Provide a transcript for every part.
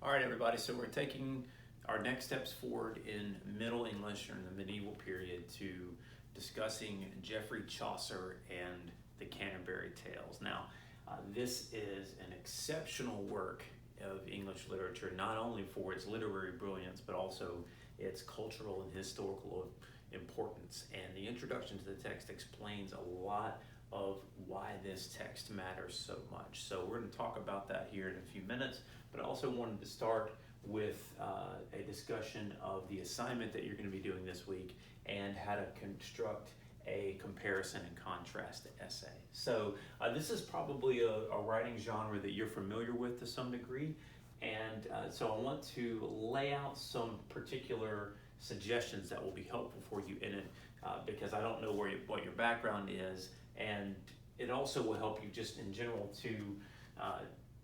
All right, everybody. So we're taking our next steps forward in Middle English or in the medieval period to discussing Geoffrey Chaucer and the Canterbury Tales. Now, this is an exceptional work of English literature, not only for its literary brilliance, but also its cultural and historical importance. And the introduction to the text explains a lot of why this text matters so much. So we're going to talk about that here in a few minutes, but I also wanted to start with a discussion of the assignment that you're going to be doing this week and how to construct a comparison and contrast essay. So this is probably a writing genre that you're familiar with to some degree, and so I want to lay out some particular suggestions that will be helpful for you in it because I don't know what your background is, and it also will help you just in general to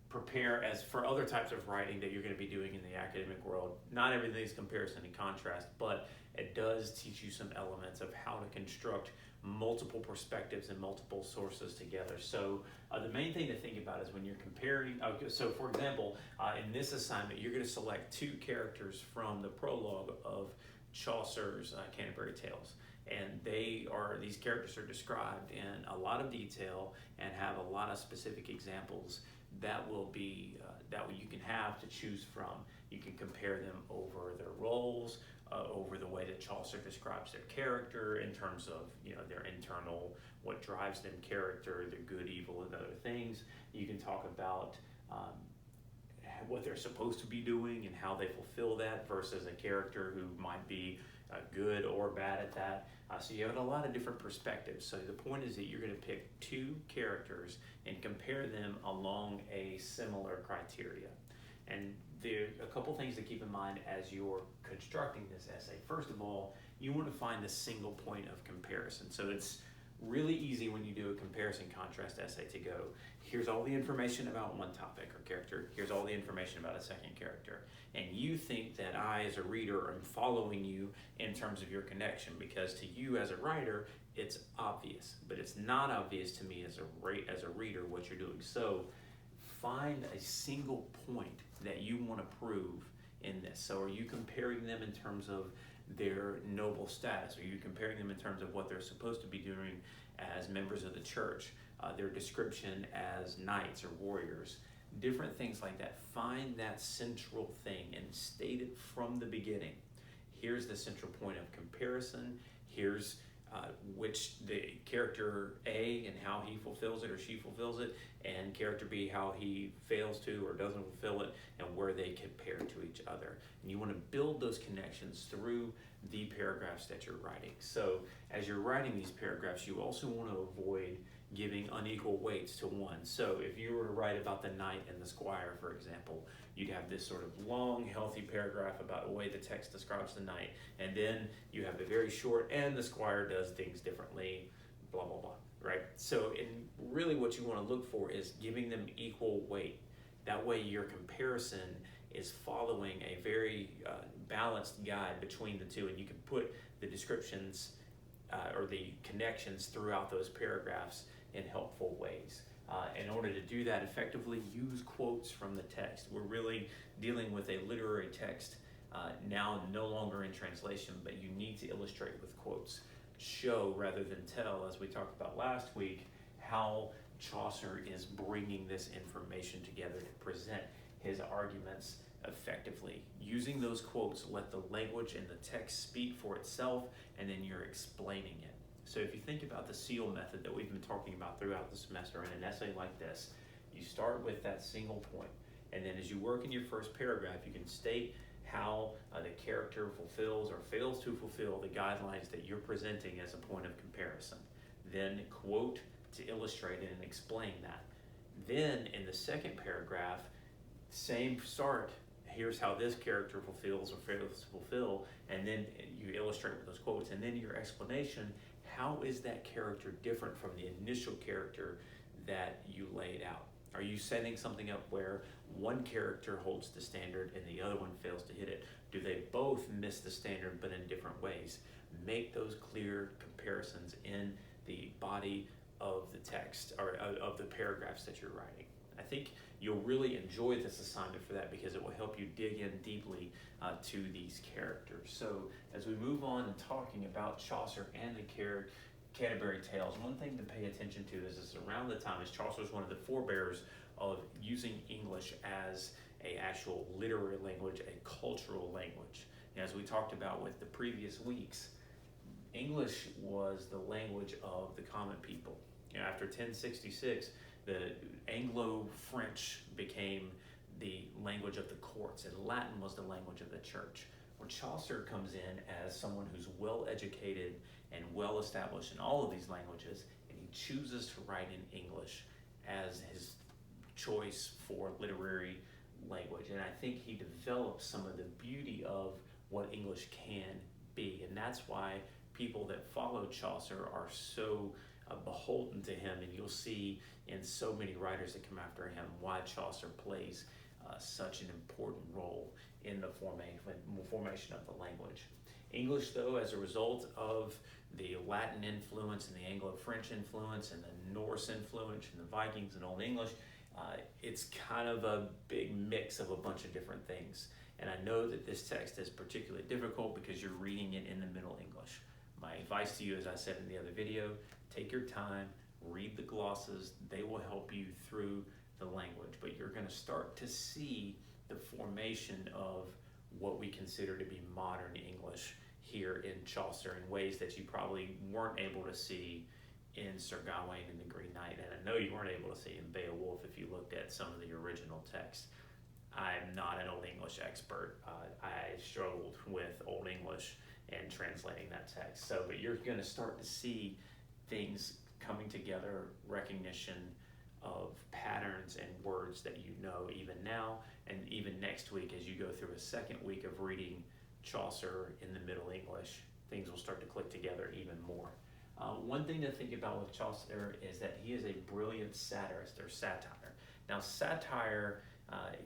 prepare as for other types of writing that you're going to be doing in the academic world. Not everything is comparison and contrast, but it does teach you some elements of how to construct multiple perspectives and multiple sources together. So the main thing to think about is when you're comparing, so for example, in this assignment, you're going to select two characters from the prologue of Chaucer's Canterbury Tales. And these characters are described in a lot of detail and have a lot of specific examples that you can have to choose from. You can compare them over their roles, over the way that Chaucer describes their character in terms of their internal, what drives them character, their good, evil, and other things. You can talk about what they're supposed to be doing and how they fulfill that versus a character who might be good or bad at that. So you have a lot of different perspectives. So the point is that you're going to pick two characters and compare them along a similar criteria. And there are a couple things to keep in mind as you're constructing this essay. First of all, you want to find the single point of comparison. So it's really easy when you do a comparison contrast essay to go, here's all the information about one topic or character, here's all the information about a second character. And you think that I, as a reader, am following you in terms of your connection, because to you as a writer, it's obvious, but it's not obvious to me as a reader what you're doing. So find a single point that you want to prove in this. So are you comparing them in terms of their noble status? Are you comparing them in terms of what they're supposed to be doing as members of the church, their description as knights or warriors, different things like that? Find that central thing and state it from the beginning. Here's the central point of comparison. Here's which the character A and how he fulfills it or she fulfills it, and character B how he fails to or doesn't fulfill it, and where they compare to each other. And you want to build those connections through the paragraphs that you're writing. So as you're writing these paragraphs, you also want to avoid giving unequal weights to one. So if you were to write about the knight and the squire, for example, you'd have this sort of long, healthy paragraph about the way the text describes the knight, and then you have a very short, and the squire does things differently, blah, blah, blah, right? So really what you want to look for is giving them equal weight. That way your comparison is following a very balanced guide between the two, and you can put the descriptions or the connections throughout those paragraphs in helpful ways. In order to do that effectively, use quotes from the text. We're really dealing with a literary text now no longer in translation, but you need to illustrate with quotes. Show rather than tell, as we talked about last week, how Chaucer is bringing this information together to present his arguments effectively. Using those quotes, let the language and the text speak for itself, and then you're explaining it. So if you think about the seal method that we've been talking about throughout the semester in an essay like this, you start with that single point, and then as you work in your first paragraph, you can state how the character fulfills or fails to fulfill the guidelines that you're presenting as a point of comparison. Then quote to illustrate it and explain that. Then in the second paragraph, same start, here's how this character fulfills or fails to fulfill, and then you illustrate with those quotes, and then your explanation, how is that character different from the initial character that you laid out? Are you setting something up where one character holds the standard and the other one fails to hit it? Do they both miss the standard but in different ways? Make those clear comparisons in the body of the text or of the paragraphs that you're writing. I think you'll really enjoy this assignment for that because it will help you dig in deeply to these characters. So as we move on and talking about Chaucer and the Canterbury Tales, one thing to pay attention to is around the time, as Chaucer is one of the forebearers of using English as a actual literary language, a cultural language. And as we talked about with the previous weeks, English was the language of the common people. After 1066, the Anglo-French became the language of the courts, and Latin was the language of the church. When Chaucer comes in as someone who's well educated and well established in all of these languages, and he chooses to write in English as his choice for literary language. And I think he develops some of the beauty of what English can be. And that's why people that follow Chaucer are so beholden to him. And you'll see in so many writers that come after him why Chaucer plays such an important role in the formation of the language. English, though, as a result of the Latin influence and the Anglo-French influence and the Norse influence and the Vikings and Old English, it's kind of a big mix of a bunch of different things. And I know that this text is particularly difficult because you're reading it in the Middle English. My advice to you, as I said in the other video, take your time, read the glosses. They will help you through the language, but you're going to start to see the formation of what we consider to be modern English here in Chaucer in ways that you probably weren't able to see in Sir Gawain and the Green Knight, and I know you weren't able to see in Beowulf if you looked at some of the original text. I'm not an Old English expert. I struggled with Old English and translating that text. But you're going to start to see things coming together, recognition of patterns and words that you know even now, and even next week as you go through a second week of reading Chaucer in the Middle English, things will start to click together even more. One thing to think about with Chaucer is that he is a brilliant satirist or satire. Now, satire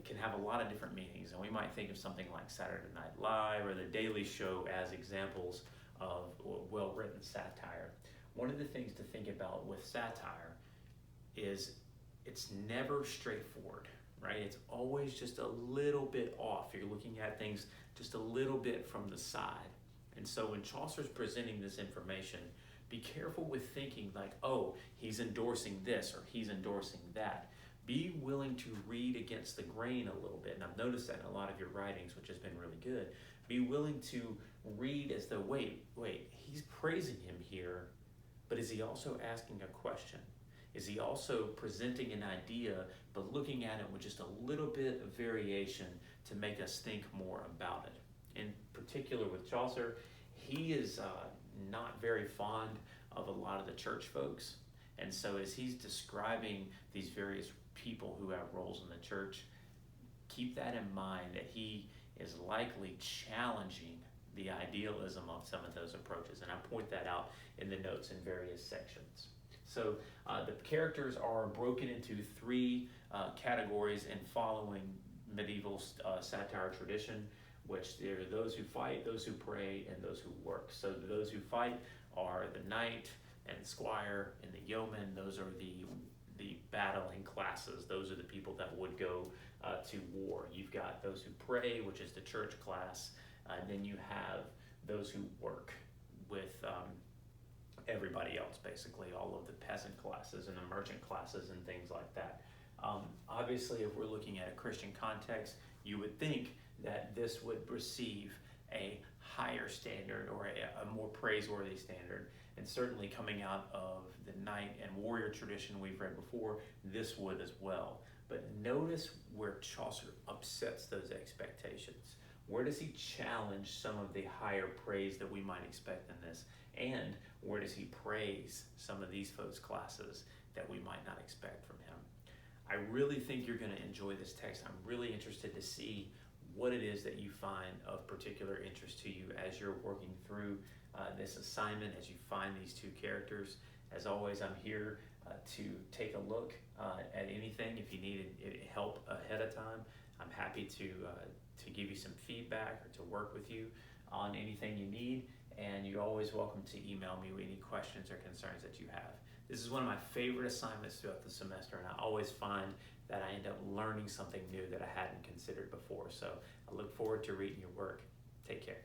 can have a lot of different meanings, and we might think of something like Saturday Night Live or The Daily Show as examples of well-written satire. One of the things to think about with satire is it's never straightforward, right? It's always just a little bit off. You're looking at things just a little bit from the side. And so when Chaucer's presenting this information, be careful with thinking like, oh, he's endorsing this or he's endorsing that. Be willing to read against the grain a little bit. And I've noticed that in a lot of your writings, which has been really good. Be willing to read as though, wait, he's praising him here, but is he also asking a question? Is he also presenting an idea, but looking at it with just a little bit of variation to make us think more about it? In particular with Chaucer, he is not very fond of a lot of the church folks. And so as he's describing these various people who have roles in the church, keep that in mind that he is likely challenging the idealism of some of those approaches. And I point that out in the notes in various sections. So the characters are broken into three categories in following medieval satire tradition, which there are those who fight, those who pray, and those who work. So those who fight are the knight and squire and the yeoman. Those are the battling classes. Those are the people that would go to war. You've got those who pray, which is the church class. And then you have those who work with everybody else, basically, all of the peasant classes and the merchant classes and things like that. Obviously, if we're looking at a Christian context, you would think that this would receive a higher standard or a more praiseworthy standard. And certainly coming out of the knight and warrior tradition we've read before, this would as well. But notice where Chaucer upsets those expectations. Where does he challenge some of the higher praise that we might expect in this? And where does he praise some of these folks' classes that we might not expect from him? I really think you're going to enjoy this text. I'm really interested to see what it is that you find of particular interest to you as you're working through this assignment, as you find these two characters. As always, I'm here to take a look at anything. If you need help ahead of time, I'm happy to give you some feedback or to work with you on anything you need. And you're always welcome to email me with any questions or concerns that you have. This is one of my favorite assignments throughout the semester, and I always find that I end up learning something new that I hadn't considered before. So I look forward to reading your work. Take care.